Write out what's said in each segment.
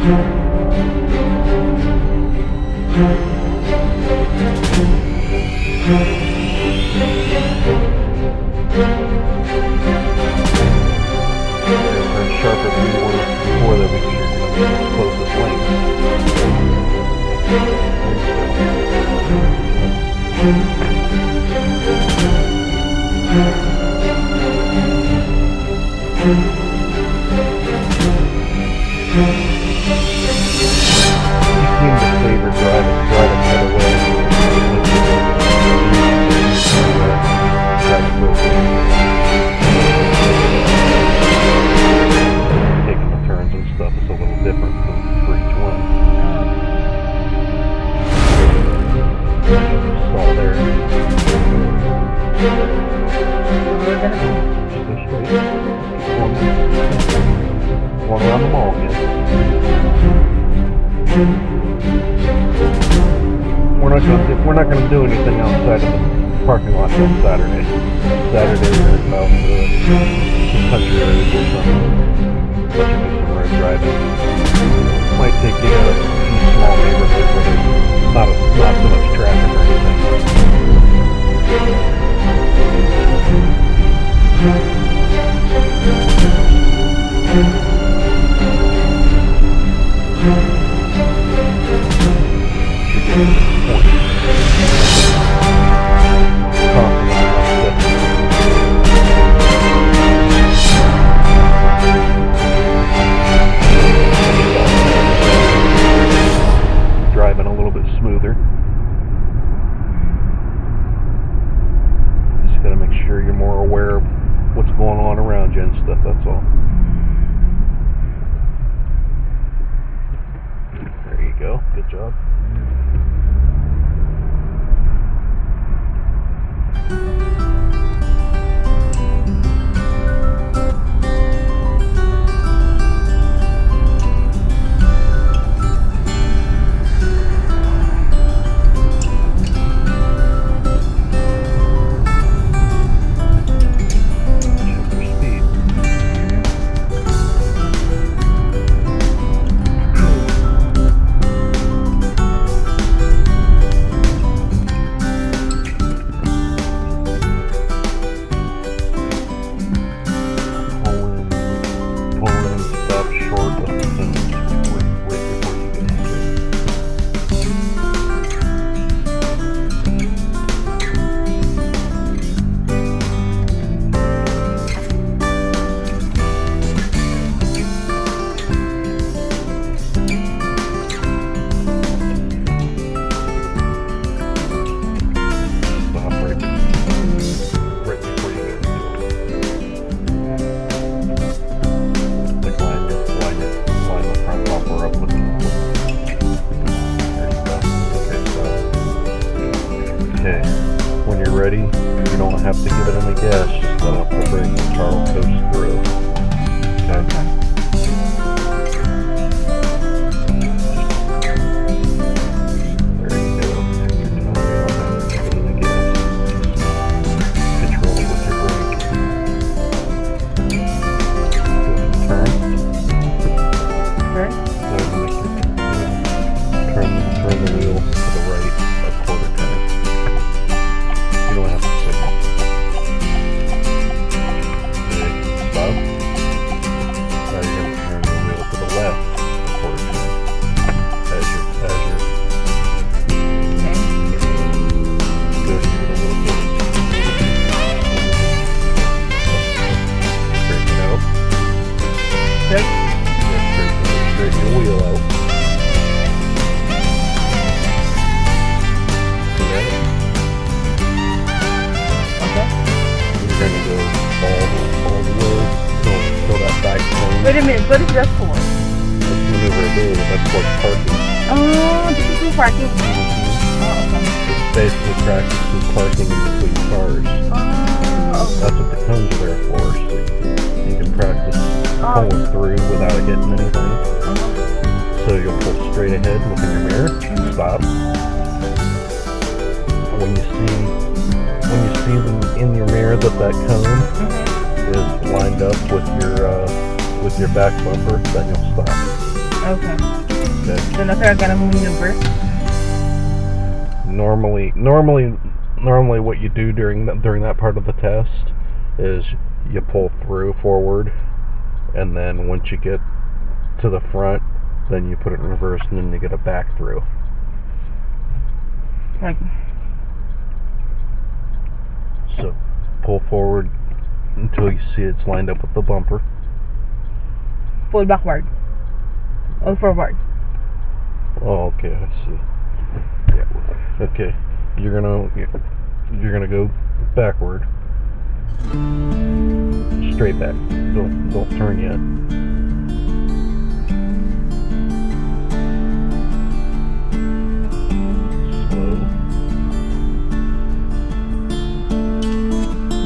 Sharper than you were before that, because you're going to be as close as length. You seem to favor driving the other way. Taking the turns and stuff is a little different for each one. Stall there. Just go straight. One around the mall again. We're not gonna do anything outside of the parking lot on Saturday. Saturday we're about country roads or something. Let you do some road driving. Might take you to a few small neighborhoods where there's not so much traffic or anything. Driving a little bit smoother. Just gotta make sure you're more aware of what's going on around you and stuff, that's all. There you go, good job. Ready, you don't have to give it any gas, just let off the brake and car will coast through. Okay. There you go. Take your time, you don't have to give it any gas. Control it with your brake. Turn. Turn the wheel to the right a quarter turn. You don't have to signal. Okay, stop. Now you're going to turn the wheel to the left a quarter turn. As you're go here a little bit. Straighten it out. Okay. Straighten your wheel out. You're going to go all the way till that back cone. Wait a minute, what is that for? That's maneuverability. That's for parking. Oh, this is for parking. Oh, okay. It's basically practices parking in between cars. Oh, okay. That's what the cones are there for. So you can practice pulling through without hitting anything. So you'll pull straight ahead, look in your mirror, stop. When you see them in your mirror that cone is lined up with your back bumper, then you'll stop. Okay. doon na sir ka ng maneuver. Normally what you do during that part of the test is you pull through forward, and then once you get to the front, then you put it in reverse, and then you get a back through. Like, so pull forward until you see it's lined up with the bumper. pull backward. Or forward. Oh, okay, I see. Yeah. Okay, you're gonna go backward, straight back. Don't turn yet. Slow.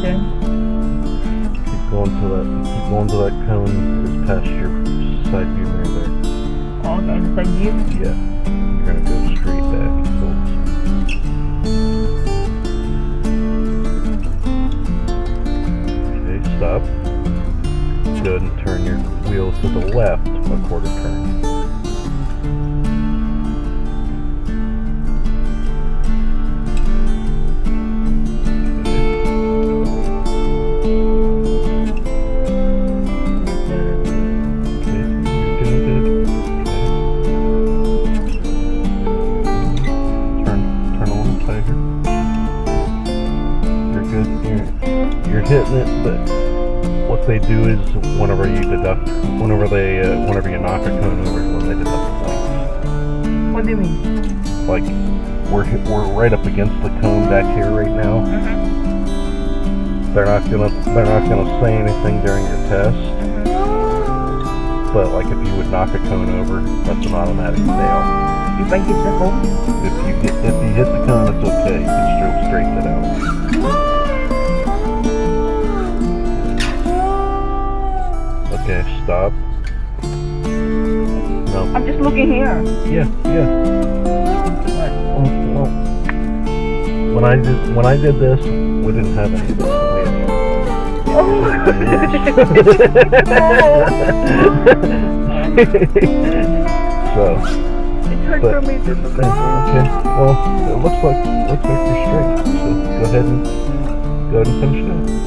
Then, Keep going to that cone that's past your side view mirror there. okay, the side view. Yeah. You're gonna go straight back. Okay, stop. Go ahead and turn your wheel to the left a quarter turn. You're hitting it, but what they do is whenever you knock a cone over, is when they deduct points. What do you mean? Like we're right up against the cone back here right now. They're not gonna say anything during your test, but like if you would knock a cone over, that's an automatic fail. If I hit the hole? If you hit the cone, it's okay. You can still straighten it out. Okay, stop. No. I'm just looking here. Yeah. Well, when I did this, we didn't have any of this. So. It's hard for me to look. Okay. Well, it looks like you're straight. So go ahead and finish it.